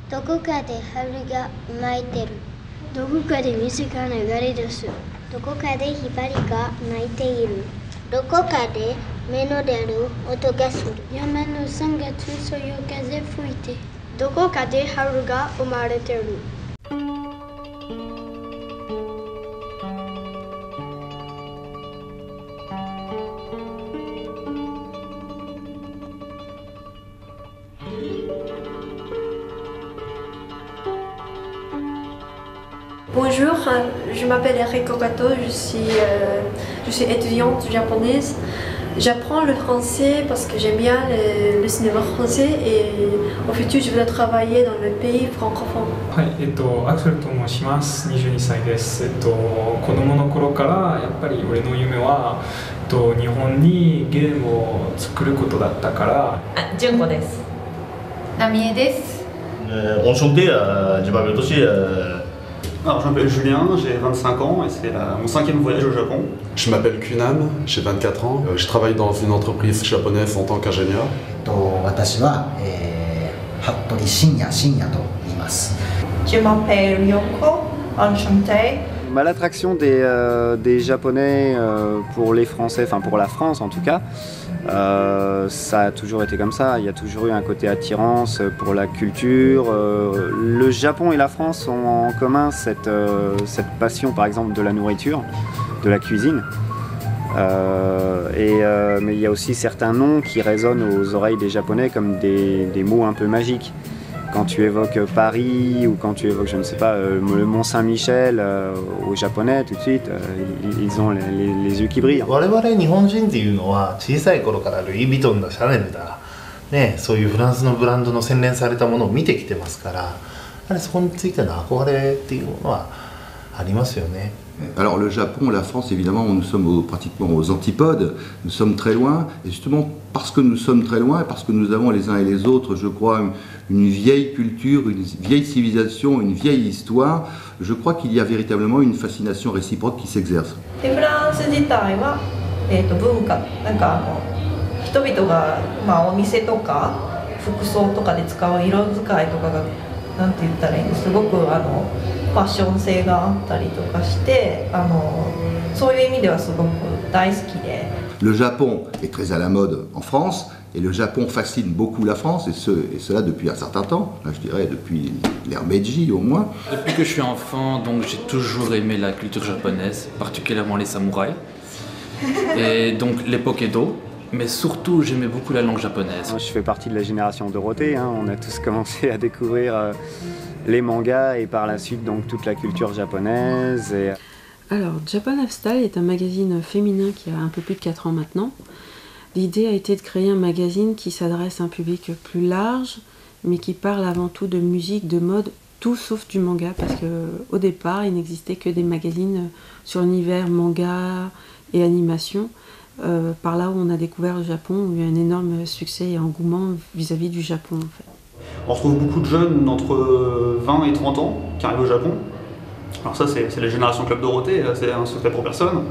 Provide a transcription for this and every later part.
どこかで春が舞いてる。どこかで水が流れ出す。どこかでひばりが鳴いている。どこかで目の出る音がする。山の3月そよ風吹いて。どこかで春が生まれてる。Bonjour, je m'appelle Eriko Kato, je suis étudiante japonaise. J'apprends le français parce que j'aime bien le cinéma français et au futur je voudrais travailler dans le pays francophone. はい、アクセルと申します。22歳です。子供の頃からやっぱり俺の夢は日本にゲームを作ることだったから。純子です。ナミエです。Enchanté, je m'appelle Toshi. Alors, je m'appelle Julien, j'ai 25 ans et c'est mon 5e voyage au Japon. Je m'appelle Kunam, j'ai 24 ans. Je travaille dans une entreprise japonaise en tant qu'ingénieur. 私は、服部信也と言います。Je m'appelle Yoko, enchanté. L'attraction des Japonais pour les Français, enfin pour la France en tout cas, ça a toujours été comme ça. Il y a toujours eu un côté attirance pour la culture. Le Japon et la France ont en commun cette passion par exemple de la nourriture, de la cuisine. Mais il y a aussi certains noms qui résonnent aux oreilles des Japonais comme des mots un peu magiques. Quand tu évoques Paris ou quand tu évoques, je ne sais pas, le Mont Saint-Michel aux Japonais, tout de suite, ils ont les yeux qui brillent. 我々日本人っていうのは小さい頃からルイ・ヴィトンだシャネルだ、ね、そういうフランスのブランドの洗練されたものを見てきてますから、やはりそこについての憧れっていうのはありますよね。Alors le Japon, la France, évidemment, nous sommes pratiquement aux antipodes, nous sommes très loin, et justement parce que nous sommes très loin, parce que nous avons les uns et les autres, je crois, une vieille culture, une vieille civilisation, une vieille histoire, je crois qu'il y a véritablement une fascination réciproque qui s'exerce. フランス自体は、文化、なんか人々が、お店とか服装とかで使う色使いとかが、なんて言ったらいいんです、すごくファッション性があったりとかして、そういう意味ではすごく大好きで。Le Japon est très à la mode en France, et le Japon fascine beaucoup la France, et cela depuis un certain temps, je dirais depuis l'ère Meiji au moins. Depuis que je suis enfant, donc j'ai toujours aimé la culture japonaise, particulièrement les samouraïs, et donc l'époque Edo. Mais surtout, j'aimais beaucoup la langue japonaise. Je fais partie de la génération Dorothée, hein. On a tous commencé à découvrir les mangas et par la suite donc toute la culture japonaise. Alors, Japan Lifestyle est un magazine féminin qui a un peu plus de 4 ans maintenant. L'idée a été de créer un magazine qui s'adresse à un public plus large, mais qui parle avant tout de musique, de mode, tout sauf du manga, parce qu'au départ, il n'existait que des magazines sur l'univers manga et animation. Par là où on a découvert le Japon, où il y a un énorme succès et engouement vis-à-vis du Japon en fait. On retrouve beaucoup de jeunes d'entre 20 et 30 ans qui arrivent au Japon. Alors ça c'est la génération Club Dorothée, c'est un secret pour personne.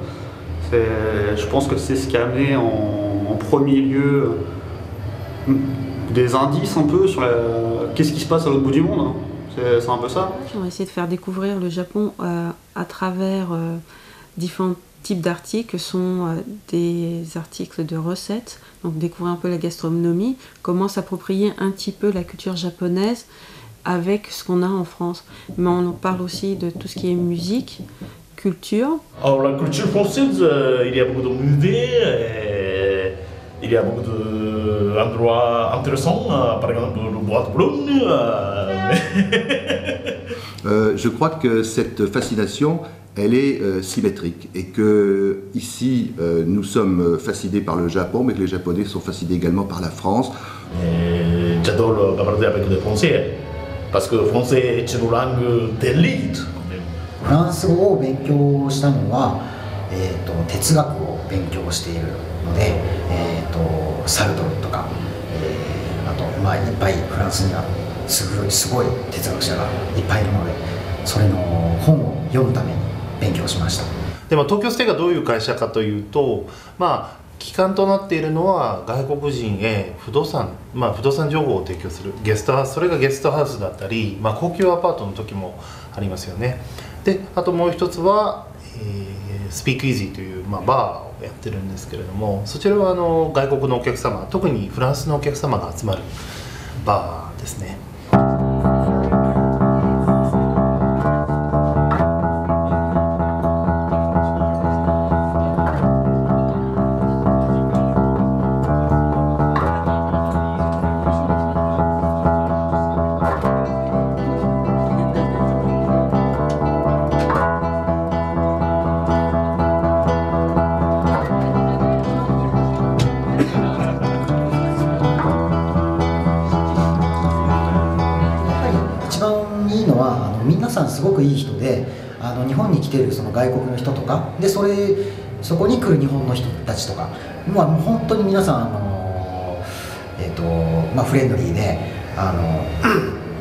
Je pense que c'est ce qui a amené en premier lieu des indices un peu sur qu'est-ce qui se passe à l'autre bout du monde. C'est un peu ça. On va essayer de faire découvrir le Japon à travers différents types d'articles que sont des articles de recettes, donc découvrir un peu la gastronomie, comment s'approprier un petit peu la culture japonaise avec ce qu'on a en France. Mais on parle aussi de tout ce qui est musique, culture. Alors la culture française, il y a beaucoup de musées, il y a beaucoup d'endroits intéressants, par exemple le bois de Boulogne. Je crois que cette fascination, elle est symétrique et que ici nous sommes fascinés par le Japon, mais que les Japonais sont fascinés également par la France. J'adore bavarder avec des Français parce que le français est une langue d'élite. フランス語を勉強したのは、哲学を勉強しているので、サルトルとか、あと、いっぱいフランスにはすごい哲学者がいっぱいいるので、それの本を読むために勉強しました。で東京ステイがどういう会社かというと、基幹となっているのは外国人へ不動産情報を提供するゲストハウス、それがゲストハウスだったり、高級アパートの時もありますよね。であともう一つは、スピークイージーという、バーをやってるんですけれども、そちらは外国のお客様、特にフランスのお客様が集まるバーですね。皆さんすごくいい人で、日本に来てるその外国の人とかで、そこに来る日本の人たちとか、もう本当に皆さんフレンドリーで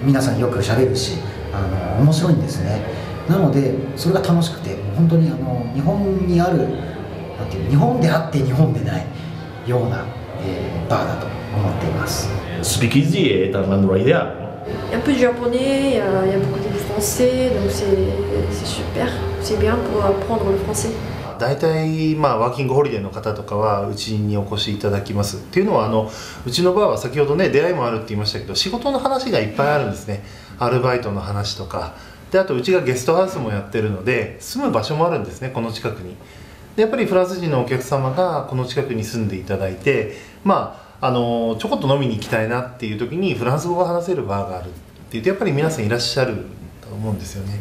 皆さんよくしゃべるし面白いんですね。なのでそれが楽しくて、本当に日本にあるなんていう日本であって日本でないような、バーだと思っています。Speakeasy est un endroit idéal. Il y a un peu de japonais, il y a beaucoup de français, donc c'est super, c'est bien pour apprendre le français. 大体ワーキングホリデーの方とかはうちにお越しいただきますっていうのはうちのバーは先ほどね出会いもあるって言いましたけど、仕事の話がいっぱいあるんですね。アルバイトの話とかで、あとうちがゲストハウスもやってるので住む場所もあるんですね、この近くに。でやっぱりフランス人のお客様がこの近くに住んでいただいて、ちょこっと飲みに行きたいなっていう時にフランス語が話せるバーがあるっていうと、やっぱり皆さんいらっしゃると思うんですよね。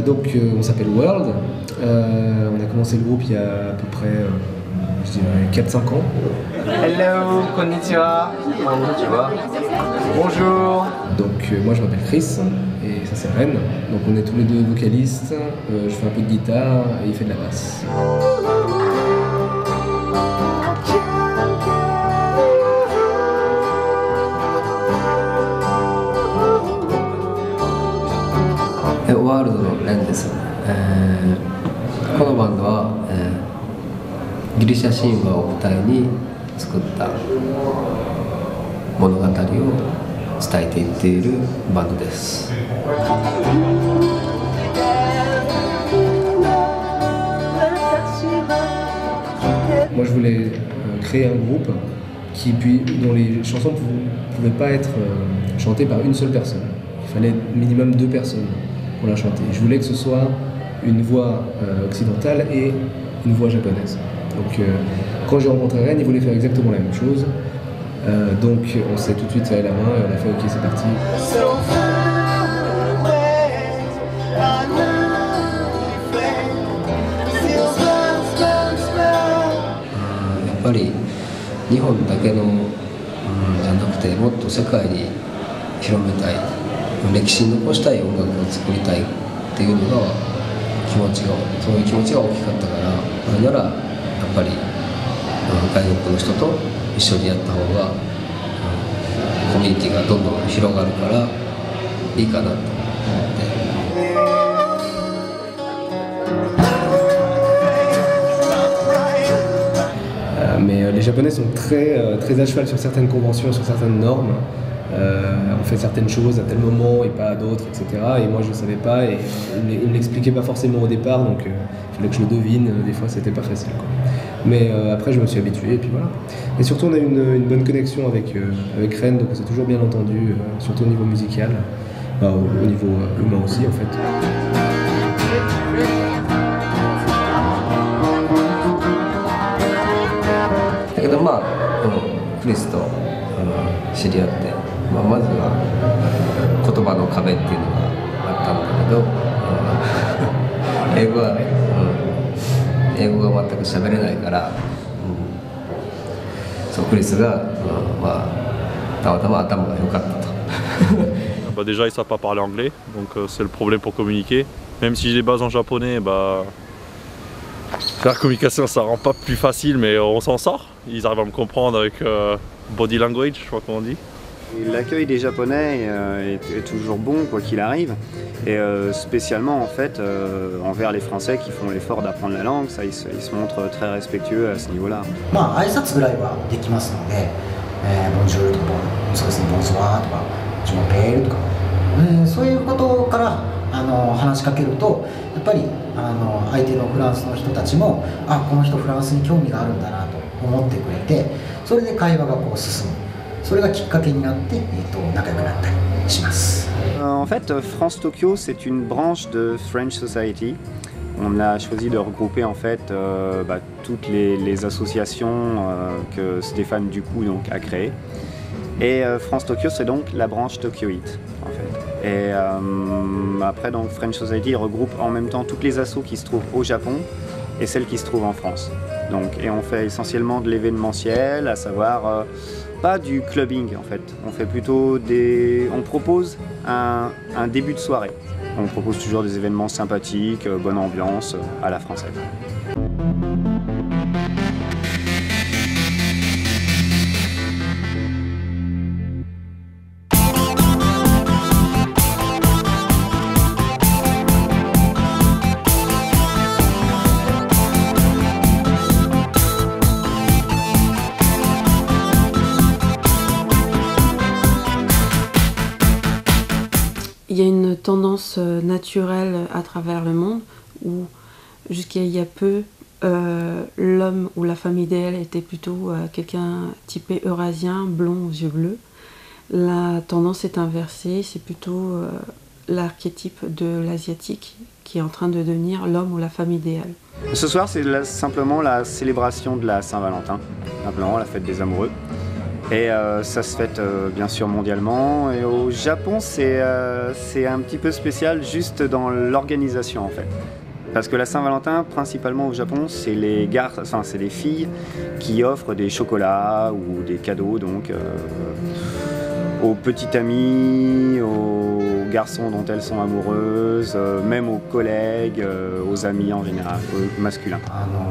Donc on s'appelle World, on a commencé le groupe il y a à peu près je dirais 4-5 ans. Hello, konnichiwa. Konnichiwa. Bonjour. Donc moi je m'appelle Chris et ça c'est Ren. Donc on est tous les deux vocalistes, je fais un peu de guitare et il fait de la basse. World のレンです。このバンドは、ギリシャ神話を舞台に作った物語を伝えていっているバンドです。Moi je voulais créer un groupe dont les chansons ne pouvaient pas être chantées par une seule personne. Il fallait minimum 2 personnes pour la chanter. Je voulais que ce soit une voix occidentale et une voix japonaise. Donc quand j'ai rencontré Ren, il voulait faire exactement la même chose. Donc on s'est tout de suite serré la main et on a fait ok, c'est parti. やっぱり日本だけの、じゃなくてもっと世界に広めたい、歴史に残したい音楽を作りたいっていうのがそういう気持ちが大きかったから、それならやっぱり外国の人と一緒にやった方が、コミュニティがどんどん広がるからいいかなと思って。Mais les Japonais sont très à cheval sur certaines conventions, sur certaines normes. On fait certaines choses à tel moment et pas à d'autres, etc. Et moi je ne savais pas et il ne me l'expliquait pas forcément au départ, donc il fallait que je le devine. Des fois c'était pas facile, quoi. Mais après je me suis habitué et puis voilà. Et surtout on a une bonne connexion avec Ren, donc on s'est toujours bien entendu, surtout au niveau musical, au niveau humain aussi en fait. だけどクリスと知り合って、まずは言葉の壁っていうのがあったんだけど、英語はね、英語が全く喋れないから、そうクリスが、たまたま頭が良かったと。Déjà ils savent pas parler anglais, donc c'est le problème pour communiquer. Même si j'ai des bases en japonais, La communication, ça rend pas plus facile, mais on s'en sort. Ils arrivent à me comprendre avec body language, je crois qu'on dit. L'accueil des Japonais est toujours bon, quoi qu'il arrive. Et spécialement, en fait, envers les Français qui font l'effort d'apprendre la langue, ça, ils se montrent très respectueux à ce niveau-là. まあ挨拶ぐらいはできますので、ボンジュールとか、そうですね、ボンソワーとか、ジモペールとか、そういうことから話しかけると、やっぱり相手のフランスの人たちも、あ、この人フランスに興味があるんだなと思ってくれて、それで会話がこう進む。それがきっかけになって、仲良くなったりします。En fait, France Tokyo, c'est une branche de French Society. On a choisi de regrouper en fait toutes les associations que Stéphane Ducou donc a créées. Et France Tokyo, c'est donc la branche Tokyoite en fait. Et après donc French Society regroupe en même temps toutes les assos qui se trouvent au Japon et celles qui se trouvent en France. Donc, et on fait essentiellement de l'événementiel, à savoir pas du clubbing en fait. On fait plutôt on propose un début de soirée. On propose toujours des événements sympathiques, bonne ambiance à la française. Il y a une tendance naturelle à travers le monde où jusqu'à il y a peu, l'homme ou la femme idéale était plutôt quelqu'un typé eurasien, blond aux yeux bleus. La tendance est inversée, c'est plutôt l'archétype de l'asiatique qui est en train de devenir l'homme ou la femme idéale. Ce soir, c'est simplement la célébration de la Saint-Valentin, simplement la fête des amoureux. Et ça se fête bien sûr mondialement. Et au Japon, c'est un petit peu spécial juste dans l'organisation en fait. Parce que la Saint-Valentin, principalement au Japon, c'est les filles qui offrent des chocolats ou des cadeaux donc aux petites amies, aux garçons dont elles sont amoureuses, même aux collègues, aux amis en général, aux masculins.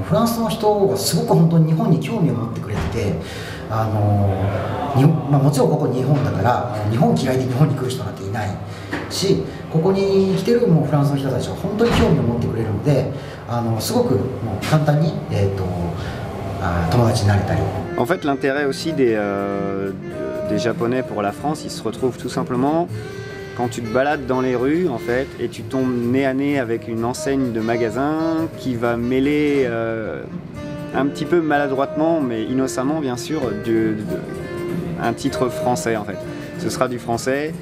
フランスの人がすごく本当に日本に興味を持ってくれてて、もちろんここ日本だから日本嫌いで日本に来る人なんていないし、ここに来てるフランスの人たちは本当に興味を持ってくれるので、すごくもう簡単に友達になれたり。En fait, l'intérêt aussi des Japonais pour la France, ils se retrouvent tout simplement quand tu te balades dans les rues en fait et tu tombes nez à nez avec une enseigne de magasin qui va mêler un petit peu maladroitement mais innocemment bien sûr un titre français en fait. Ce sera du français,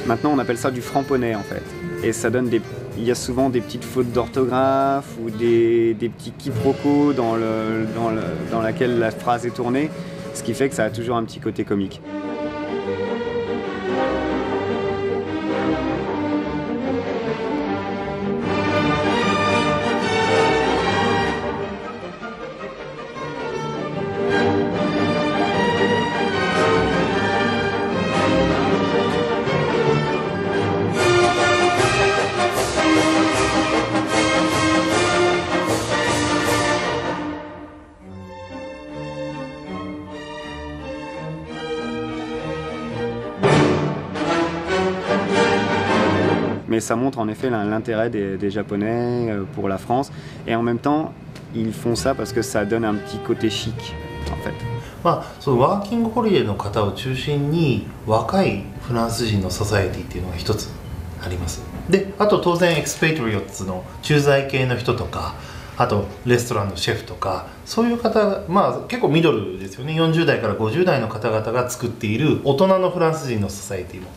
maintenant on appelle ça du franponais en fait. Et ça donne il y a souvent des petites fautes d'orthographe ou des petits quiproquos dans laquelle la phrase est tournée, ce qui fait que ça a toujours un petit côté comique. Mais ça montre en effet l'intérêt des Japonais pour la France et en même temps ils font ça parce que ça donne un petit côté chic en fait. まあ、そのワーキングホリデーの方を中心に若いフランス人のソサエティっていうのが一つあります。で、あと当然エクスペイトリオッツの駐在系の人とか、あとレストランのシェフとか、そういう方、まあ結構ミドルですよね。40代から50代の方々が作っている大人のフランス人のソサエティも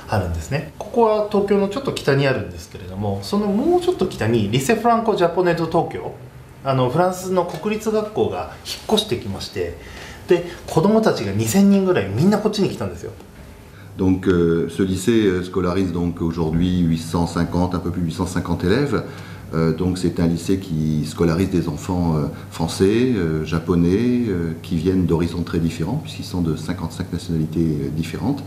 あるんですね。ここは東京のちょっと北にあるんですけれども、そのもうちょっと北にリセフランコ・ジャポネット東京、フランスの国立学校が引っ越してきまして、で子供たちが2000人ぐらいみんなこっちに来たんですよ。Donc ce lycée scolarise donc aujourd'hui 850, un peu plus de 850 élèves. Donc c'est un lycée qui scolarise des enfants français, japonais, qui viennent d'horizons très différents, puisqu'ils sont de 55 nationalités différentes.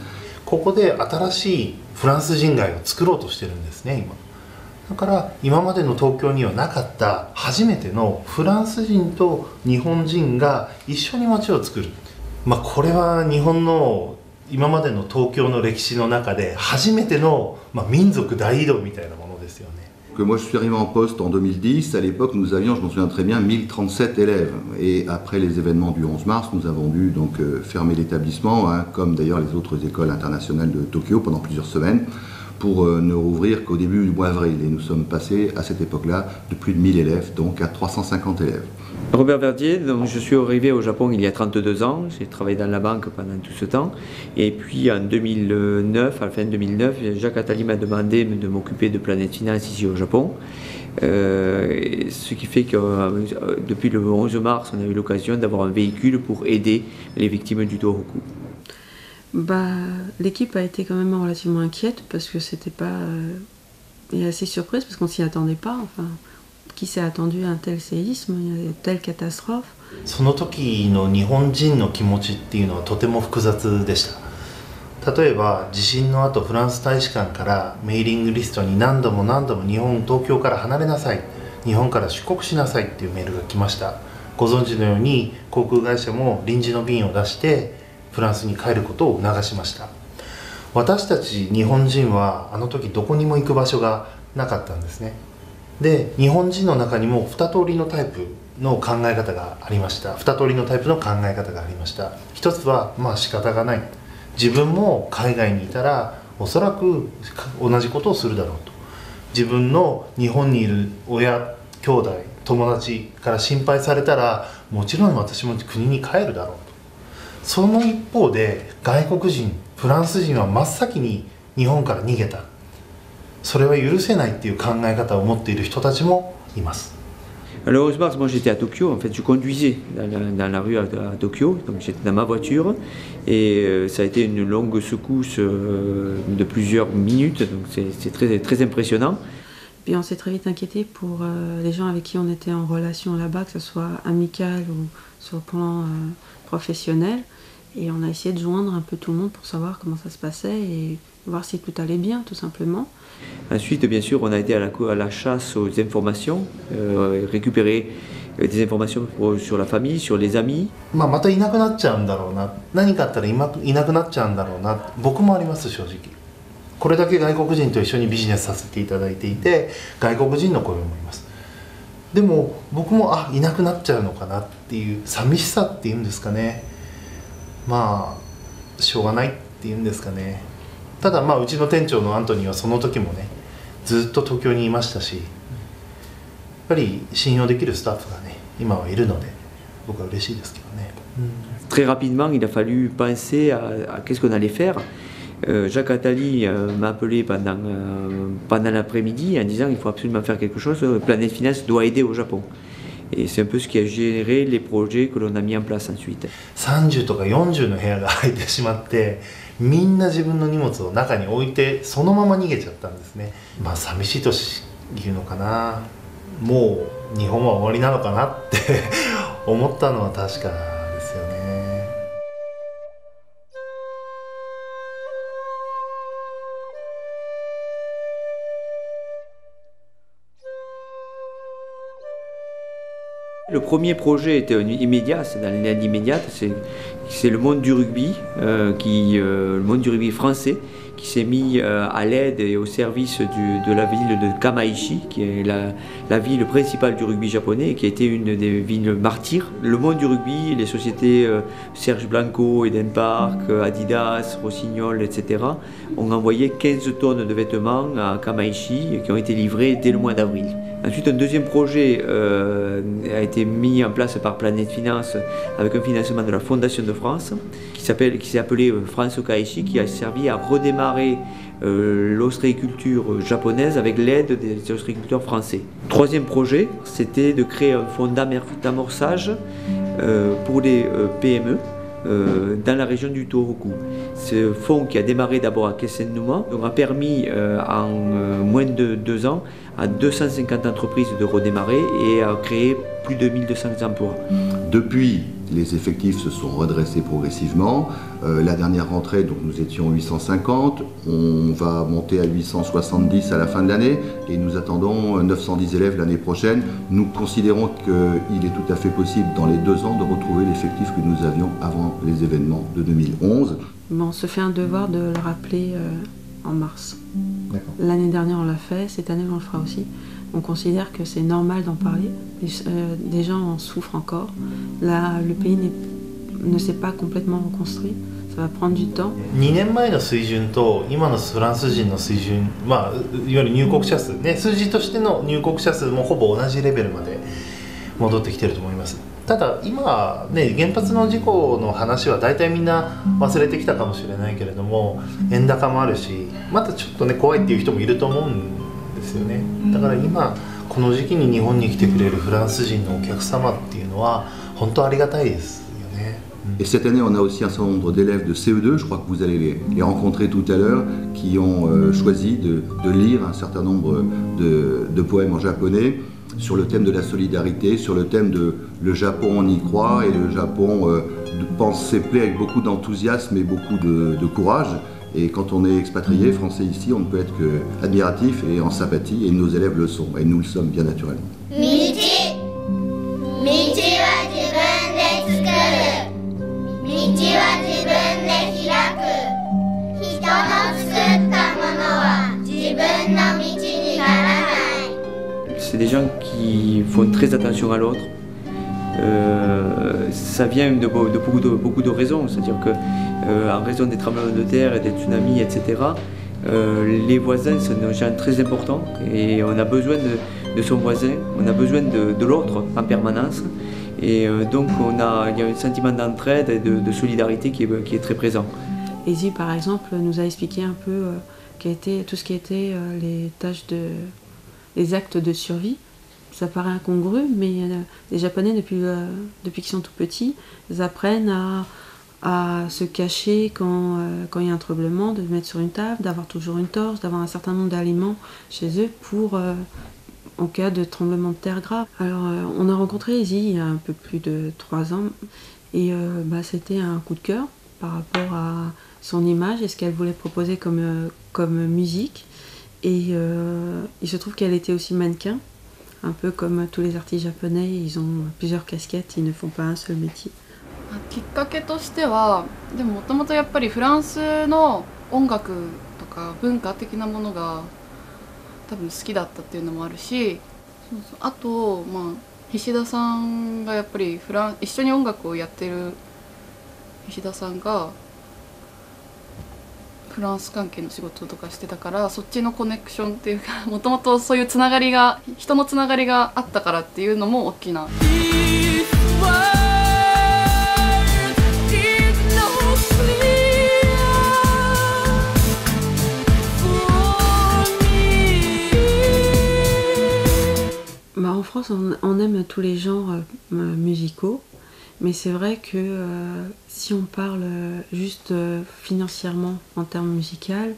ここで新しいフランス人街を作ろうとしてるんですね、今。だから今までの東京にはなかった初めてのフランス人と日本人が一緒に街を作る、これは日本の今までの東京の歴史の中で初めての、民族大移動みたいなものですよね。Moi je suis arrivé en poste en 2010, à l'époque nous avions, je m'en souviens très bien, 1037 élèves. Et après les événements du 11 mars, nous avons dû donc fermer l'établissement, comme d'ailleurs les autres écoles internationales de Tokyo pendant plusieurs semaines, pour ne rouvrir qu'au début du mois d'avril. Et nous sommes passés à cette époque-là de plus de 1000 élèves, donc à 350 élèves. Robert Verdier, donc je suis arrivé au Japon il y a 32 ans, j'ai travaillé dans la banque pendant tout ce temps, et puis en 2009, à la fin 2009, Jacques Attali m'a demandé de m'occuper de Planète Finance ici au Japon, ce qui fait que depuis le 11 mars, on a eu l'occasion d'avoir un véhicule pour aider les victimes du Tohoku. L'équipe a été quand même relativement inquiète parce que c'était pas... et assez surprise parce qu'on s'y attendait pas, enfin... Qui s'est attendu à un tel séisme, une telle catastrophe. その時の日本人の気持ちっていうのはとても複雑でした。例えば地震の後フランス大使館からメーリングリストに何度も東京から離れなさい、日本から出国しなさいっていうメールが来ました。ご存知のように航空会社も臨時の便を出してフランスに帰ることを促しました。私たち日本人はあの時どこにも行く場所がなかったんですね。で日本人の中にも2通りのタイプの考え方がありました。2通りのタイプの考え方がありました。一つは仕方がない、自分も海外にいたらおそらく同じことをするだろうと、自分の日本にいる親兄弟友達から心配されたらもちろん私も国に帰るだろうと。その一方で外国人フランス人は真っ先に日本から逃げた、それは許せないっていう考え方を持っている人たちもいます。Le 11 mars, moi j'étais à Tokyo, en fait je conduisais dans la rue à Tokyo, donc j'étais dans ma voiture et ça a été une longue secousse de plusieurs minutes, donc c'est très, très impressionnant. Puis on s'est très vite inquiété pour les gens avec qui on était en relation là-bas, que ce soit amical ou sur le plan professionnel, et on a essayé de joindre un peu tout le monde pour savoir comment ça se passait et voir si tout allait bien tout simplement. Ensuite, bien sûr, on a été à la chasse aux informations, récupérer des informations sur la famille, sur les amis. またいなくなっちゃうんだろうな、何かあったらいなくなっちゃうんだろうな、僕もあります正直。これだけ外国人と一緒にビジネスさせていただいていて外国人の声もいます。でも僕もいなくなっちゃうのかなっていう寂しさっていうんですかね。しょうがないっていうんですかね。ただうちの店長のアントニーはその時もねずっと東京にいましたし、やっぱり信用できるスタッフがね今はいるので僕は嬉しいですけどね。Très rapidement, il a fallu penser à qu'est-ce qu'on allait faire. Jacques Attali m'a appelé pendant l'après-midi en disant il faut absolument faire quelque chose, Planète Finance doit aider au Japon. Et c'est un peu ce qui a généré les projets que l'on a mis en place ensuite. 30とか40の部屋が空いてしまってみんな自分の荷物を中に置いてそのまま逃げちゃったんですね。寂しいというのかな、もう日本は終わりなのかなって思ったのは確かですよね。Le premier projet était immédiat, c'est dans l'année immédiate, c'est le monde du rugby, le monde du rugby français, qui s'est mis à l'aide et au service de la ville de Kamaishi, qui est la ville principale du rugby japonais et qui a été une des villes martyrs. Le monde du rugby, les sociétés Serge Blanco, Eden Park, Adidas, Rossignol, etc. ont envoyé 15 tonnes de vêtements à Kamaishi qui ont été livrés dès le mois d'avril. Ensuite, un deuxième projet a été mis en place par Planète Finance avec un financement de la Fondation de France qui s'est appelé France Kaishi, qui a servi à redémarrer l'ostréiculture japonaise avec l'aide des ostréiculteurs français. Troisième projet, c'était de créer un fonds d'amorçage pour les PME dans la région du Tohoku. Ce fonds qui a démarré d'abord à Kessen-Numa a permis en moins de 2 ans à 250 entreprises de redémarrer et à créer plus de 1200 emplois. Depuis les effectifs se sont redressés progressivement. La dernière rentrée, donc nous étions 850, on va monter à 870 à la fin de l'année et nous attendons 910 élèves l'année prochaine. Nous considérons qu'il est tout à fait possible dans les 2 ans de retrouver l'effectif que nous avions avant les événements de 2011. Mais on se fait un devoir de le rappeler en mars. L'année dernière on l'a fait, cette année on le fera aussi. On considère que c'est normal d'en parler. Des gens en souffrent encore. Là, le pays ne s'est pas complètement reconstruit. Ça va prendre du temps. 2年前の水準と今のフランス人の水準、いわゆる入国者数ね、数字としての入国者数もほぼ同じレベルまで戻ってきてると思います。ただ今ね、原発の事故の話は大体みんな忘れてきたかもしれないけれども、円高もあるし、またちょっとね怖いっていう人もいると思うんですよね。だから今この時期に日本に来てくれるフランス人のお客様っていうのは本当ありがたいですよね。Et cette année, on a aussi un certain nombre d'élèves de CE2, je crois que vous allez les rencontrer tout à l'heure, qui ont choisi de lire un certain nombre de poèmes en japonais sur le thème de la solidarité, sur le thème de le Japon on y croit, et le Japon pense ses plaies avec beaucoup d'enthousiasme et beaucoup de courage. Et quand on est expatrié, français ici, on ne peut être que admiratif et en sympathie, et nos élèves le sont, et nous le sommes bien naturellement. C'est des gens qui font très attention à l'autre. Ça vient de beaucoup de raisons, c'est-à-dire que en raison des tremblements de terre et des tsunamis, etc., les voisins sont des gens très importants et on a besoin de son voisin, on a besoin de l'autre en permanence. Et donc il y a un sentiment d'entraide et de solidarité qui est très présent. Easy, par exemple, nous a expliqué un peu tout ce qui était les actes de survie. Ça paraît incongru, mais les Japonais, depuis qu'ils sont tout petits, ils apprennent à se cacher quand il y a un tremblement, de se mettre sur une table, d'avoir toujours une torche, d'avoir un certain nombre d'aliments chez eux pour, en cas de tremblement de terre grave. Alors, on a rencontré Izzy il y a un peu plus de 3 ans, et c'était un coup de cœur par rapport à son image et ce qu'elle voulait proposer comme musique. Et il se trouve qu'elle était aussi mannequin. Un peu comme tous les artistes japonais, ils ont plusieurs casquettes, ils ne font pas un seul métier. きっかけとしては、でももともとやっぱりフランスの音楽とか文化的なものが多分好きだったっていうのもあるし、あと菱田さんがやっぱり一緒に音楽をやってる菱田さんがフランス関係の仕事とかしてたから、そっちのコネクションっていうか、もともとそういうつながりが、人のつながりがあったからっていうのも大きな。En France, on aime tous les genres musicaux. Mais c'est vrai que si on parle juste financièrement en termes musicaux,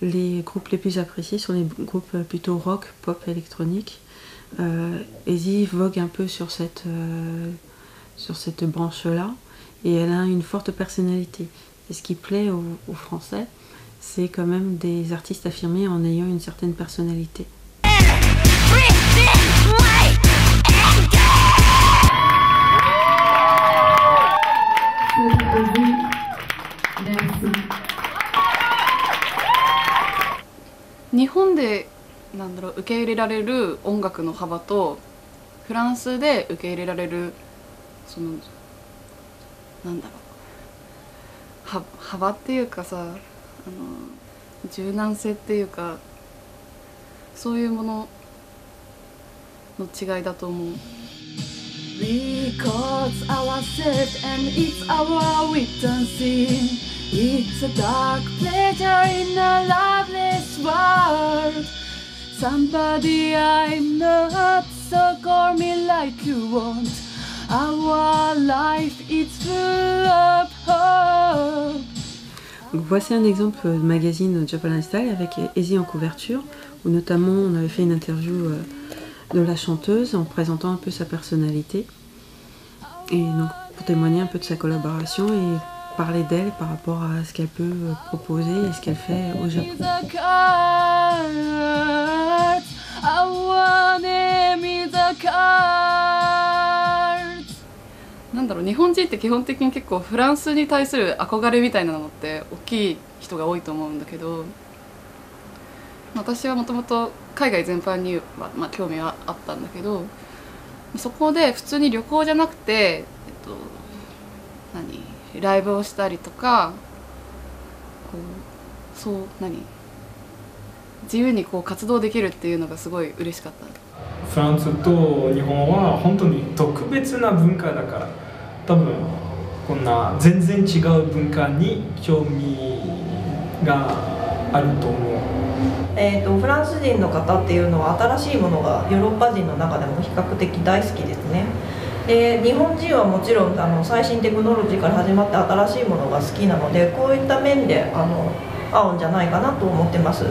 les groupes les plus appréciés sont les groupes plutôt rock, pop, électronique. Izzy vogue un peu sur cette branche-là et elle a une forte personnalité. Et ce qui plaît aux Français, c'est quand même des artistes affirmés en ayant une certaine personnalité. Japan で受け入れられる音楽の幅とフランスで受け入れられるその幅っていうかさ、柔軟性っていうか、そういうものの違いだと思う。Records ourselves and it's our written sin. It's a dark pleasure in a loveless world. Somebody I'm not, so call me like you want. Our life is full of hope. Voici un exemple de magazine Japan Style avec Izzy en couverture, où notamment on avait fait une interview de la chanteuse en présentant un peu sa personnalité. Et donc pour témoigner un peu de sa collaboration et parler d'elle par rapport à ce qu'elle peut proposer et ce qu'elle fait au Japon.なんだろう、日本人って基本的に結構フランスに対する憧れみたいなのって大きい人が多いと思うんだけど、私はもともと海外全般には、興味はあったんだけど、そこで普通に旅行じゃなくて、ライブをしたりとか、自由に活動できるっていうのがすごい嬉しかった。フランスと日本は本当に特別な文化だから、多分こんな全然違う文化に興味があると思う。フランス人の方っていうのは新しいものがヨーロッパ人の中でも比較的大好きですね。で日本人はもちろん最新テクノロジーから始まって新しいものが好きなので、こういった面で合うんじゃないかなと思ってます。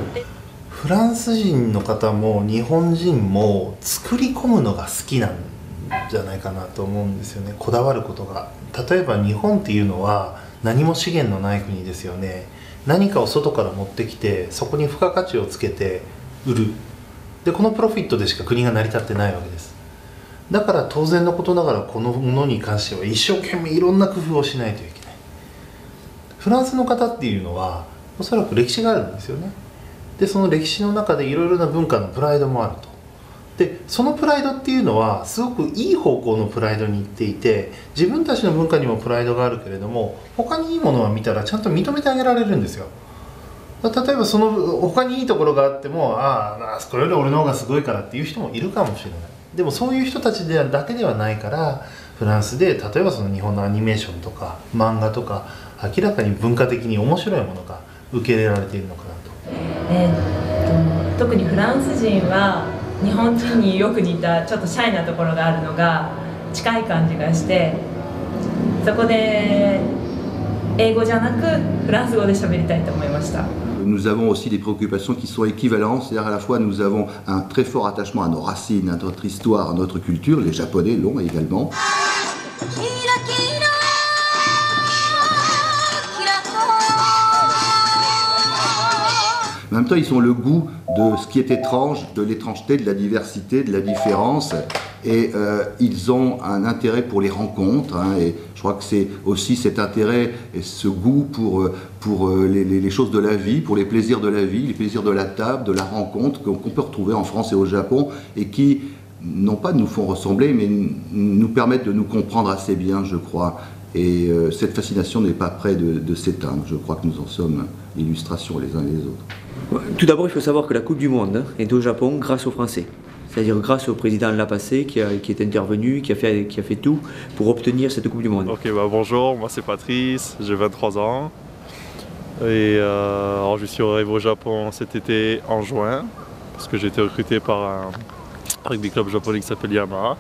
フランス人の方も日本人も作り込むのが好きなんじゃないかなと思うんですよね。こだわることが。例えば日本っていうのは何も資源のない国ですよね。何かを外から持ってきてそこに付加価値をつけて売る。でこのプロフィットでしか国が成り立ってないわけです。だから当然のことながらこのものに関しては一生懸命いろんな工夫をしないといけない。フランスの方っていうのはおそらく歴史があるんですよね。でその歴史の中でいろいろな文化のプライドもあると。でそのプライドっていうのはすごくいい方向のプライドにいっていて、自分たちの文化にもプライドがあるけれども他にいいものは見たらちゃんと認めてあげられるんですよ。例えばその他にいいところがあってもこれより俺の方がすごいからっていう人もいるかもしれない。でもそういう人たちだけではないから、フランスで例えばその日本のアニメーションとか漫画とか明らかに文化的に面白いものが受け入れられているのかなと。特にフランス人は日本人によく似たちょっとシャイなところがあるのが近い感じがして、そこで英語じゃなくフランス語で喋りたいと思いました。Nous avons aussi des préoccupations qui sont équivalentes, c'est-à-dire à la fois nous avons un très fort attachement à nos racines, à notre histoire, à notre culture, les Japonais l'ont également. En même temps, ils ont le goût de ce qui est étrange, de l'étrangeté, de la diversité, de la différence, et ils ont un intérêt pour les rencontres, et je crois que c'est aussi cet intérêt et ce goût pour les choses de la vie, pour les plaisirs de la vie, les plaisirs de la table, de la rencontre qu'on peut retrouver en France et au Japon, et qui, non pas nous font ressembler, mais nous permettent de nous comprendre assez bien, je crois. Et cette fascination n'est pas près de s'éteindre. Je crois que nous en sommes l'illustration les uns et les autres. Tout d'abord, il faut savoir que la Coupe du Monde est au Japon grâce aux Français. C'est-à-dire grâce au président Lapassé qui est intervenu, qui a fait tout pour obtenir cette Coupe du Monde. Ok, bonjour, moi c'est Patrice, j'ai 23 ans. Et alors je suis arrivé au Japon cet été en juin, parce que j'ai été recruté par un rugby club japonais qui s'appelle Yamaha.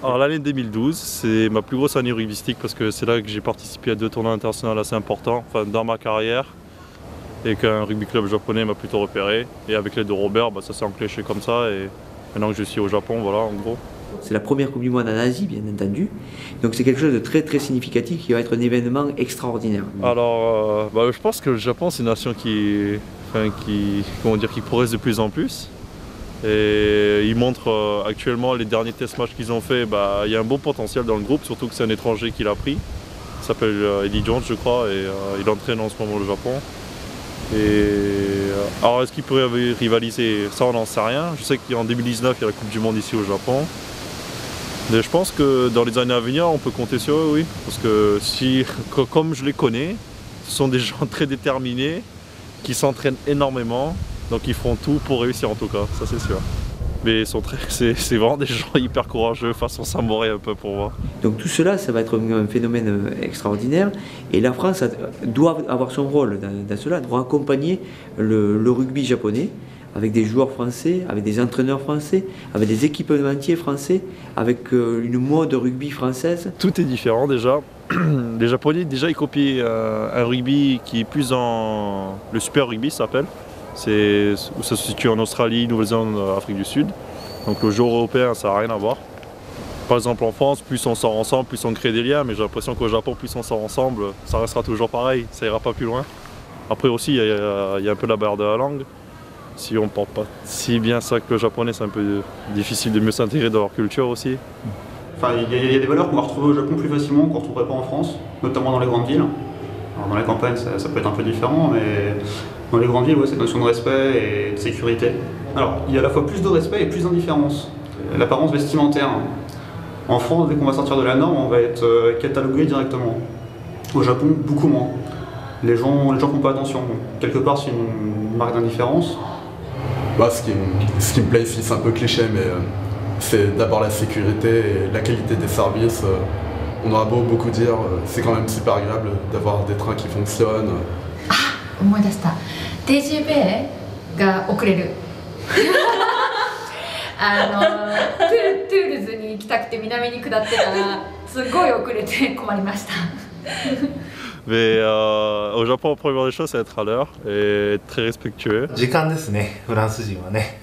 Alors l'année 2012, c'est ma plus grosse année rugbystique parce que c'est là que j'ai participé à 2 tournois internationaux assez importants dans ma carrière, et qu'un rugby club japonais m'a plutôt repéré. Et avec l'aide de Robert, ça s'est enclenché comme ça, et maintenant que je suis au Japon, voilà en gros. C'est la première Coupe du Monde en Asie, bien entendu. Donc c'est quelque chose de très très significatif qui va être un événement extraordinaire. Alors, je pense que le Japon, c'est une nation qui progresse de plus en plus. Et ils montrent actuellement les derniers test matchs qu'ils ont fait, il y a un bon potentiel dans le groupe, surtout que c'est un étranger qui l'a pris. Il s'appelle Eddie Jones, je crois, et il entraîne en ce moment le Japon. Alors est-ce qu'ils pourraient rivaliser? Ça on n'en sait rien. Je sais qu'en 2019 il y a la Coupe du Monde ici au Japon. Mais je pense que dans les années à venir on peut compter sur eux, oui. Parce que comme je les connais, ce sont des gens très déterminés, qui s'entraînent énormément. Donc ils feront tout pour réussir en tout cas, ça c'est sûr. Mais c'est vraiment des gens hyper courageux, façon samouraï un peu pour moi. Donc tout cela, ça va être un phénomène extraordinaire. Et la France doit avoir son rôle dans cela, doit accompagner le rugby japonais avec des joueurs français, avec des entraîneurs français, avec des équipementiers français, avec une mode rugby française. Tout est différent déjà. Les Japonais déjà ils copient un rugby qui est plus en... Le super rugby ça s'appelle. Ça se situe en Australie, Nouvelle-Zélande, Afrique du Sud. Donc le jeu européen, ça n'a rien à voir. Par exemple en France, plus on sort ensemble, plus on crée des liens, mais j'ai l'impression qu'au Japon, plus on sort ensemble, ça restera toujours pareil, ça ira pas plus loin. Après aussi, il y a un peu la barrière de la langue. Si on ne porte pas si bien ça que le japonais, c'est un peu difficile de mieux s'intégrer dans leur culture aussi. Enfin, il y a des valeurs qu'on va retrouver au Japon plus facilement qu'on ne retrouverait pas en France, notamment dans les grandes villes. Alors, dans les campagnes, ça peut être un peu différent, mais dans les grandes villes, ouais, cette notion de respect et de sécurité. Alors, il y a à la fois plus de respect et plus d'indifférence. L'apparence vestimentaire. En France, dès qu'on va sortir de la norme, on va être catalogué directement. Au Japon, beaucoup moins. Les gens font pas attention. Donc, quelque part, c'est une marque d'indifférence. Bah, ce qui me plaît ici, c'est un peu cliché, mais c'est d'abord la sécurité et la qualité des services. On aura beau beaucoup dire, c'est quand même super agréable d'avoir des trains qui fonctionnent. Ah, 思い出した。TGV が遅れる。トゥールズに行きたくて南に下ってたらすごい遅れて困りました。Mais au Japon, la première des choses, c'est être à l'heure et être très respectueux. 時間ですね、フランス人はね。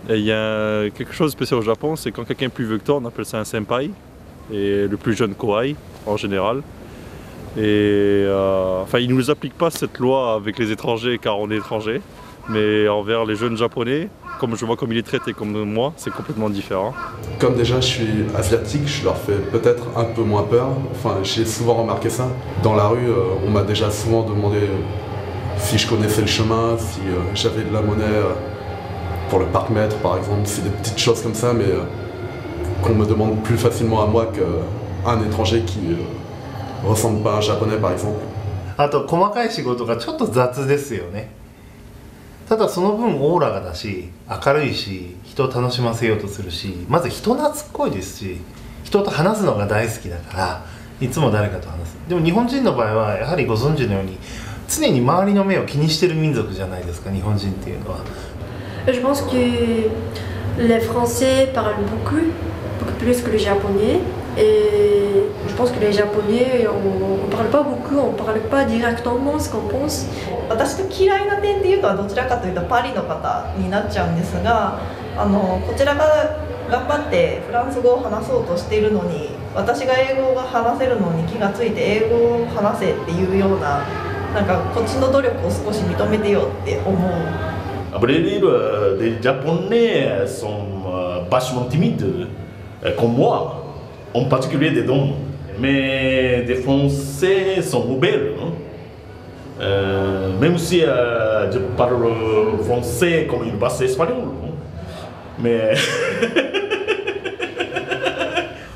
Et il y a quelque chose de spécial au Japon, c'est quand quelqu'un est plus vieux que toi, on appelle ça un senpai, et le plus jeune kouai en général. Et enfin, ils ne nous appliquent pas cette loi avec les étrangers car on est étrangers, mais envers les jeunes japonais, comme je vois comme il est traité comme moi, c'est complètement différent. Comme déjà je suis asiatique, je leur fais peut-être un peu moins peur. Enfin, j'ai souvent remarqué ça. Dans la rue, on m'a déjà souvent demandé si je connaissais le chemin, si j'avais de la monnaie pour le parc-mètre par exemple. C'est des petites choses comme ça, mais qu'on me demande plus facilement à moi qu'à un étranger qui ressemble pas à un japonais par exemple. あと細かい仕事がちょっと雑ですよね。ただその分オーラがだし、明るいし、人を楽しませようとするし、まず人懐っこいですし、人と話すのが大好きだからいつも誰かと話す。でも日本人の場合はやはりご存知のように常に周りの目を気にしてる民族じゃないですか、日本人っていうのは。Je pense que les Français parlent beaucoup plus que les Japonais. Et je pense que les Japonais, on ne parle pas beaucoup, on ne parle pas directement ce qu'on pense. 私の嫌いな点でいうとどちらかというとパリの方になっちゃうんですが、こちらが頑張ってフランス語を話そうとしているのに、私が英語が話せるのに気がついて英語を話せっていうような、なんかこっちの努力を少し認めてよって思う。À vrai dire, les Japonais sont vachement timides, comme moi, en particulier des dons. Mais les Français sont ouverts. Même si je parle français comme une base espagnole. Mais.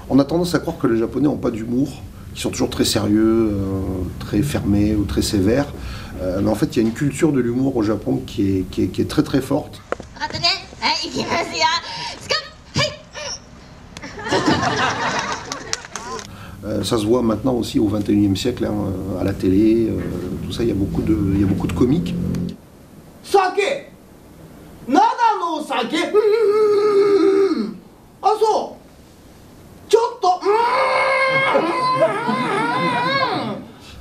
On a tendance à croire que les Japonais n'ont pas d'humour, qu'ils sont toujours très sérieux, très fermés ou très sévères. Mais en fait, il y a une culture de l'humour au Japon qui est très très forte. Ça se voit maintenant aussi au XXIe siècle, hein, à la télé, tout ça, il y a beaucoup de comiques. Sake! Nada no sake! Ah so! Chotto!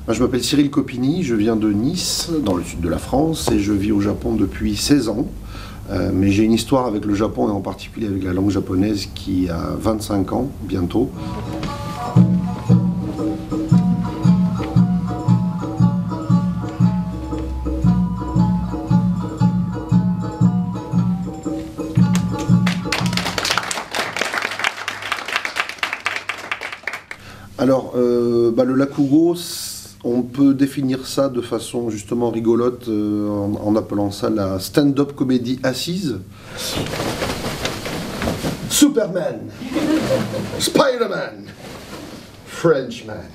Je m'appelle Cyril Copini, je viens de Nice, dans le sud de la France, et je vis au Japon depuis 16 ans. Mais j'ai une histoire avec le Japon, et en particulier avec la langue japonaise, qui a 25 ans, bientôt. Alors, le rakugo, on peut définir ça de façon justement rigolote en appelant ça la stand-up comédie assise. Superman, Spider-Man, Frenchman.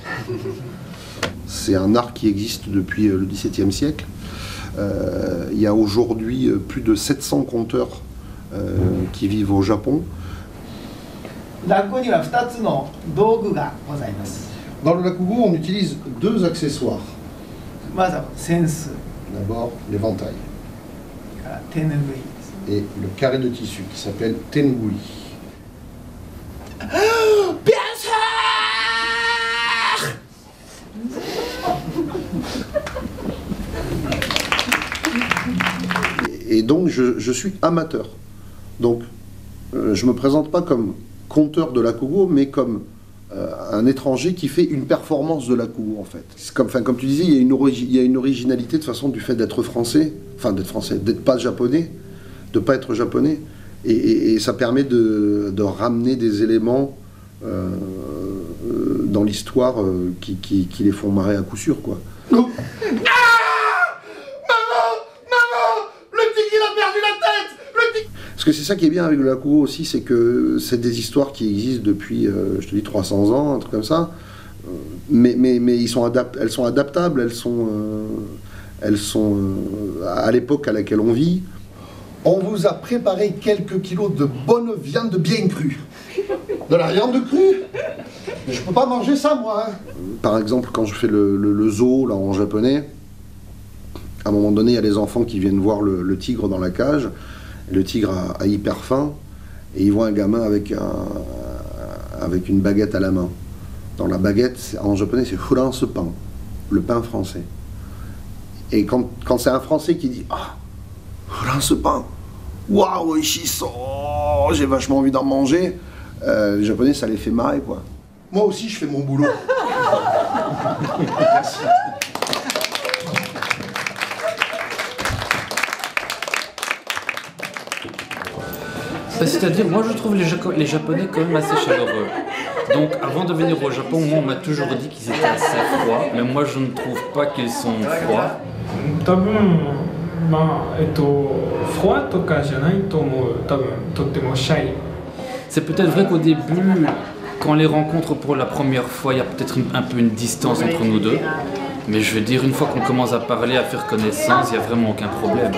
C'est un art qui existe depuis le XVIIe siècle. Il y a aujourd'hui plus de 700 conteurs qui vivent au Japon. Dans le rakugo, on utilise deux accessoires. D'abord, l'éventail. Et le carré de tissu qui s'appelle tenugui. Et donc, je suis amateur. Donc, je ne me présente pas comme conteur de l'akugo, mais comme un étranger qui fait une performance de l'akugo en fait. Comme tu disais, il y a une originalité de façon du fait d'être français, d'être pas japonais, de pas être japonais, et ça permet de ramener des éléments dans l'histoire qui les font marrer à coup sûr, quoi. Maman, le tigre il a perdu la tête. Parce que c'est ça qui est bien avec le Lakugo aussi, c'est que c'est des histoires qui existent depuis, je te dis, 300 ans, un truc comme ça. Mais elles sont adaptables, elles sont à l'époque à laquelle on vit. On vous a préparé quelques kilos de bonne viande bien crue. De la viande crue? Mais je peux pas manger ça, moi. Hein. Par exemple, quand je fais le zoo là, en japonais, à un moment donné, il y a des enfants qui viennent voir le tigre dans la cage. Le tigre a hyper faim et ils voient un gamin avec une baguette à la main. Dans la baguette, en japonais, c'est furansu pan, le pain français. Et quand c'est un Français qui dit « Ah, furansu pan, waouh, oishiso, j'ai vachement envie d'en manger », les Japonais, ça les fait marrer, quoi. Moi aussi, je fais mon boulot. Merci. C'est-à-dire, moi je trouve les Japonais quand même assez chaleureux. Donc avant de venir au Japon, moi on m'a toujours dit qu'ils étaient assez froids, mais moi je ne trouve pas qu'ils sont froids. C'est peut-être vrai qu'au début, quand on les rencontre pour la première fois, il y a peut-être un peu une distance entre nous deux. Mais je veux dire, une fois qu'on commence à parler, à faire connaissance, il n'y a vraiment aucun problème.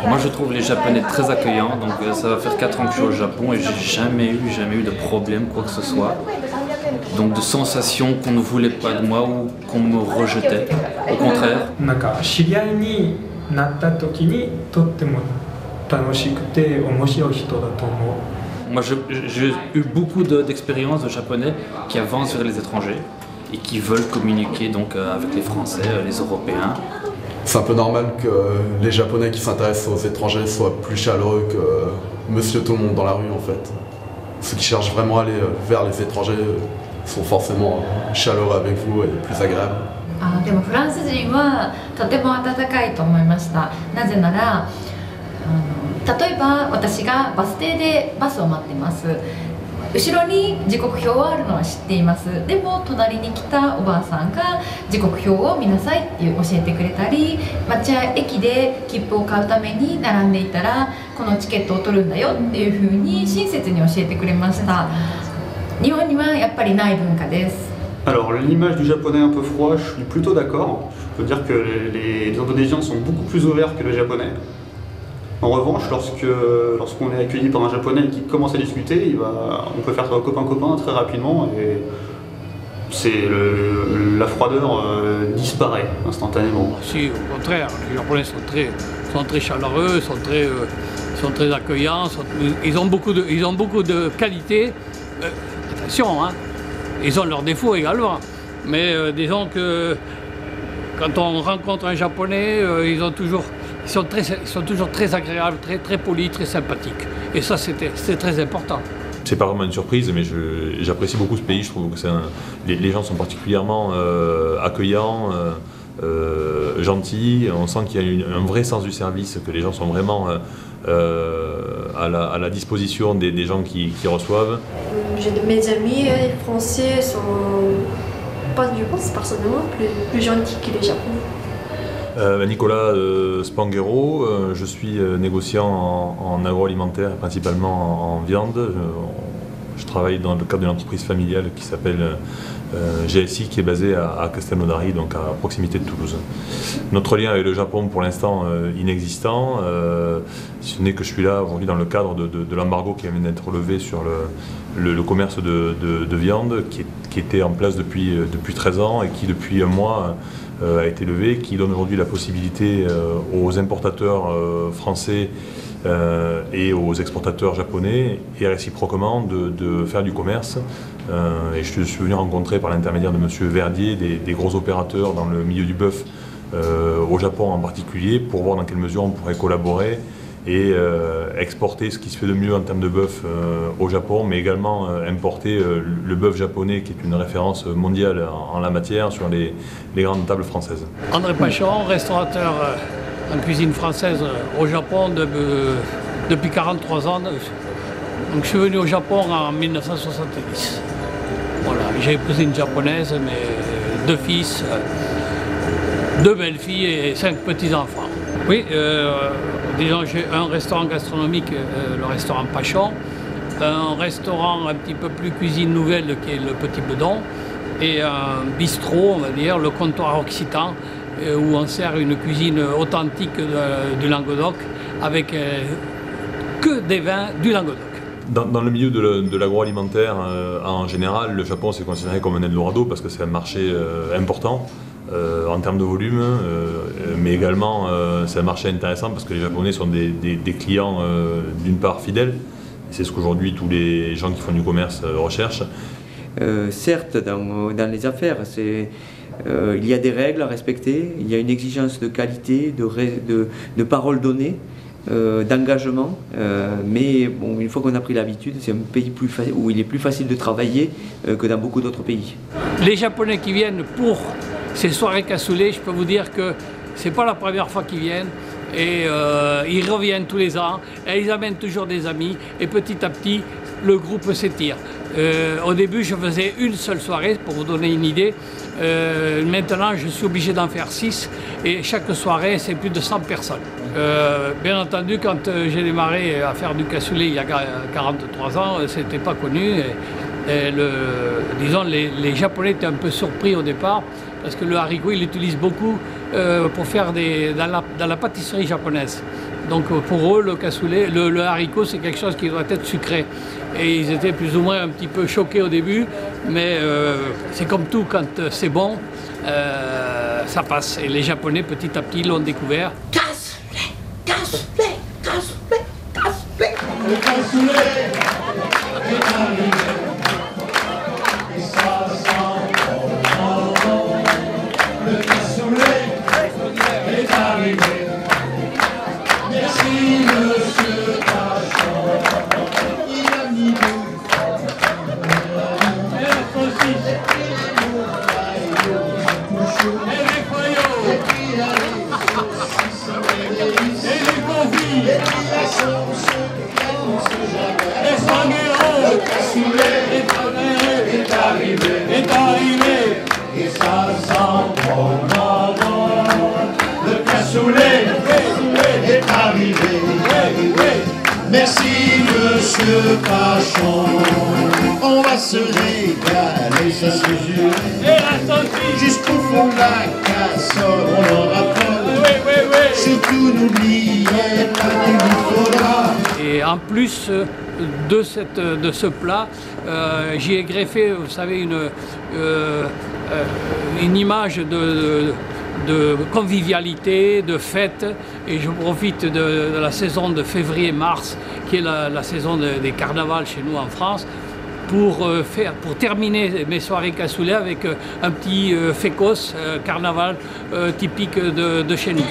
Moi, je trouve les Japonais très accueillants, donc ça va faire 4 ans que je suis au Japon et j'ai jamais eu de problème, quoi que ce soit. Donc de sensations qu'on ne voulait pas de moi ou qu'on me rejetait. Au contraire. Moi, j'ai eu beaucoup d'expériences de Japonais qui avancent vers les étrangers et qui veulent communiquer donc avec les Français, les Européens. C'est un peu normal que les Japonais qui s'intéressent aux étrangers soient plus chaleureux que monsieur tout le monde dans la rue en fait. Ceux qui cherchent vraiment à aller vers les étrangers sont forcément chaleureux avec vous et plus agréables. でもフランス人はとても温かいと思いました。なぜなら例えば私がバス停でバスを待ってます。後ろに時刻表はあるのは知っています。でも隣に来たおばあさんが時刻表を見なさいって教えてくれたり、町屋駅で切符を買うために並んでいたらこのチケットを取るんだよっていうふうに親切に教えてくれました。日本にはやっぱりない文化です。Alors l'image du japonais un peu froid, je suis plutôt d'accord. Je peux dire que les Indonésiens sont beaucoup plus ouverts que les japonais. En revanche, lorsqu'on est accueilli par un japonais qui commence à discuter, on peut faire copain-copain très rapidement et la froideur disparaît instantanément. Si, au contraire, les Japonais sont très chaleureux, sont très accueillants, ils ont beaucoup de qualités. Attention, hein, ils ont leurs défauts également, mais disons que quand on rencontre un Japonais, ils sont toujours très agréables, très polis, très sympathiques. Et ça, c'est très important. C'est pas vraiment une surprise, mais j'apprécie beaucoup ce pays. Je trouve que les gens sont particulièrement accueillants, gentils. On sent qu'il y a un vrai sens du service, que les gens sont vraiment à la disposition des gens qui reçoivent. Mes amis français sont, je pense personnellement, plus gentils que les Japonais. Nicolas Spanghero, je suis négociant en agroalimentaire, principalement en viande. Je travaille dans le cadre d'une entreprise familiale qui s'appelle GSI, qui est basée à Castelnaudary, donc à proximité de Toulouse. Notre lien avec le Japon, pour l'instant, inexistant, si ce n'est que je suis là aujourd'hui dans le cadre de l'embargo qui vient d'être levé sur le commerce de viande, qui était en place depuis 13 ans et qui, depuis un mois, a été levé, qui donne aujourd'hui la possibilité aux importateurs français et aux exportateurs japonais, et réciproquement, de faire du commerce. Et je suis venu rencontrer par l'intermédiaire de M. Verdier des gros opérateurs dans le milieu du bœuf, au Japon en particulier, pour voir dans quelle mesure on pourrait collaborer et exporter ce qui se fait de mieux en termes de bœuf au Japon, mais également importer le bœuf japonais qui est une référence mondiale en la matière sur les grandes tables françaises. André Pachon, restaurateur en cuisine française au Japon depuis 43 ans. Donc je suis venu au Japon en 1970. Voilà, j'ai épousé une japonaise, mais 2 fils, 2 belles-filles et 5 petits-enfants. Oui, disons j'ai un restaurant gastronomique, le restaurant Pachon, un restaurant un petit peu plus cuisine nouvelle qui est le Petit Bedon, et un bistrot, on va dire, le comptoir occitan, où on sert une cuisine authentique du Languedoc avec que des vins du Languedoc. Dans le milieu de l'agroalimentaire en général, le Japon c'est considéré comme un Eldorado parce que c'est un marché important en termes de volume, mais également c'est un marché intéressant parce que les Japonais sont des clients d'une part fidèles, c'est ce qu'aujourd'hui tous les gens qui font du commerce recherchent. Certes, dans les affaires, il y a des règles à respecter, il y a une exigence de qualité, de parole donnée, d'engagement, mais bon, une fois qu'on a pris l'habitude, c'est un pays où il est plus facile de travailler que dans beaucoup d'autres pays. Les Japonais qui viennent pour ces soirées cassoulet, je peux vous dire que c'est pas la première fois qu'ils viennent. Et ils reviennent tous les ans, et ils amènent toujours des amis, et petit à petit, le groupe s'étire. Au début, je faisais une seule soirée, pour vous donner une idée. Maintenant, je suis obligé d'en faire 6, et chaque soirée, c'est plus de 100 personnes. Bien entendu, quand j'ai démarré à faire du cassoulet il y a 43 ans, c'était pas connu. Disons, les Japonais étaient un peu surpris au départ, parce que le haricot, ils l'utilisent beaucoup pour faire dans la pâtisserie japonaise. Donc pour eux, le cassoulet, le haricot, c'est quelque chose qui doit être sucré. Et ils étaient plus ou moins un petit peu choqués au début, mais c'est comme tout, quand c'est bon, ça passe. Et les Japonais, petit à petit, l'ont découvert. Cassoulet, cassoulet, cassoulet, cassoulet. Le cassoulet est arrivé. Et ça sent bon. Le cassoulet est arrivé. Merci Monsieur Pachon. Il a mis le cassoulet est arrivé, et ça sent bon. Le cassoulet est arrivé. Merci Monsieur Pachon. On va se régaler, ça se jure. Jusqu'au fond de la casserole, on en rappelle. Surtout n'oubliez pas qu'il vous faudra. Et en plus de ce plat, j'y ai greffé, vous savez, une image de convivialité, de fête, et je profite de la saison de février-mars, qui est la saison des carnavals chez nous en France, pour terminer mes soirées cassoulet avec un petit fécos carnaval typique de chez nous.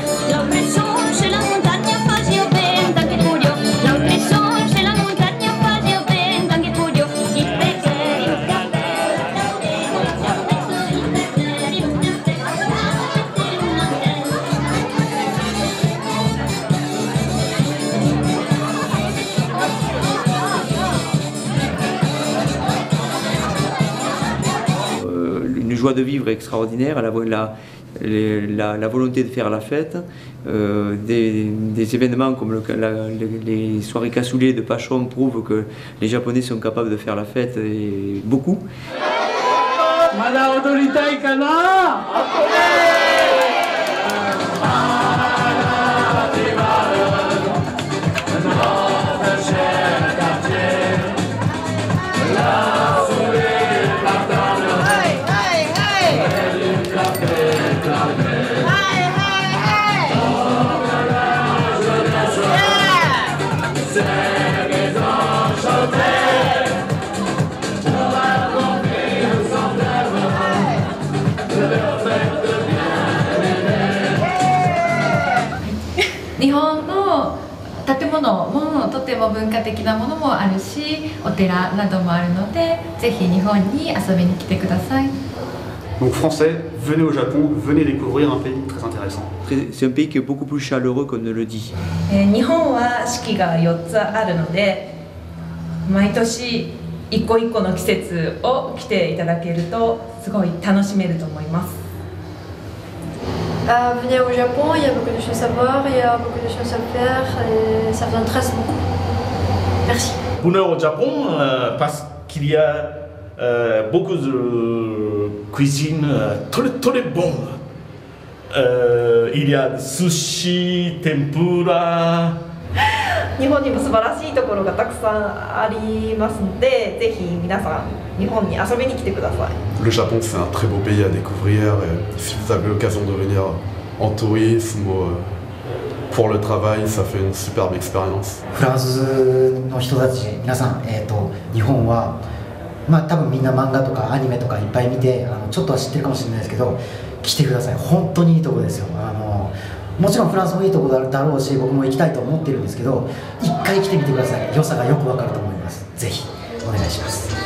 Joie de vivre extraordinaire, la volonté de faire la fête, des événements comme les soirées cassoulet de Pachon prouvent que les Japonais sont capables de faire la fête, et beaucoup. も文化的なものもあるし、お寺などもあるので、ぜひ日本に遊びに来てください。Donc français, venez au Japon, venez découvrir un pays très intéressant. C'est un pays qui est beaucoup plus chaleureux qu'on ne le dit. 日本は四季が4つあるので、毎年一個一個の季節を来ていただけるとすごい楽しめると思います。Venez au Japon, il y a beaucoup de choses à voir, il y a beaucoup de choses à faire et ça vous intéresse beaucoup. Merci. Venez au Japon parce qu'il y a beaucoup de cuisine très bonne. Il y a sushi, tempura. 日本にも素晴らしいところがたくさんありますので、ぜひ皆さん日本に遊びに来てください。Le Japon, c'est un très beau pays à découvrir et si vous avez l'occasion de venir en tourisme ou pour le travail, ça fait une superbe expérience. フランスの人たち、皆さん、日本は、多分みんな漫画とかアニメとかいっぱい見てちょっとは知ってるかもしれないですけど、来てください。本当にいいところですよ。もちろんフランスもいいところだろうし、僕も行きたいと思ってるんですけど、一回来てみてください。良さがよくわかると思います。ぜひお願いします。